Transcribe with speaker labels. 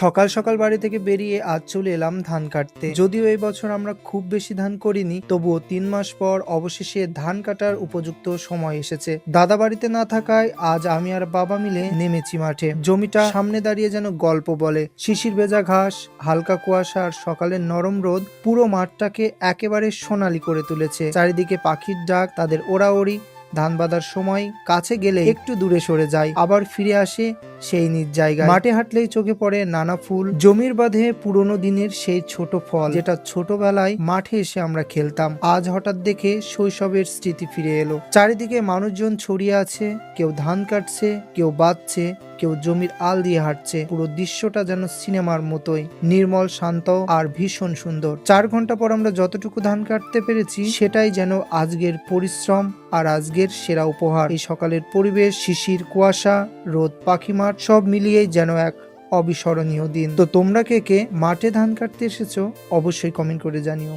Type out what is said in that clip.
Speaker 1: সকাল সকাল বাড়ি থেকে বেরিয়ে আজ চলে এলাম ধান কাটতে। যদিও এই বছর আমরা খুব বেশি ধান করিনি, তবুও 3 মাস পর অবশেষে ধান কাটার উপযুক্ত সময় এসেছে। দাদা বাড়িতে না থাকায় আজ আমি আর বাবা মিলে নেমেছি মাঠে। জমিটা সামনে দাঁড়িয়ে যেন গল্প বলে। শিশির ভেজা ঘাস, হালকা কুয়াশা আর সকালের নরম রোদ পুরো মাঠটাকে একেবারে সোনালী করে তুলেছে। চারিদিকে পাখির ডাক, তাদের ওড়াওড়ি। ধান বাঁধার সময় কাছে গেলে একটু দূরে সরে যায়, আবার ফিরে আসে সেই নিজ জায়গায়। মাঠে হাঁটলেই চোখে পড়ে নানা ফুল, জমির বাঁধে পুরোনো দিনের সেই ছোট ফল যেটা ছোটবেলায় মাঠে এসে আমরা খেলতাম। আজ হঠাৎ দেখে শৈশবের স্মৃতি ফিরে এলো। চারিদিকে মানুষজন ছড়িয়ে আছে, কেউ ধান কাটছে, কেউ বাঁধছে, কেউ জমির আল দিয়ে হাঁটছে। পুরো দৃশ্যটা যেন সিনেমার মতোই নির্মল, শান্ত আর ভীষণ সুন্দর। 4 ঘন্টা পর আমরা যতটুকু ধান কাটতে পেরেছি সেটাই যেন আজকের পরিশ্রম আর আজকের সেরা উপহার। এই সকালের পরিবেশ, শিশির, কুয়াশা, রোদ, পাখি মাঠ সব মিলিয়েই যেন এক অবিস্মরণীয় দিন। তো তোমরা কে কে মাঠে ধান কাটতে এসেছো অবশ্যই কমেন্ট করে জানিও।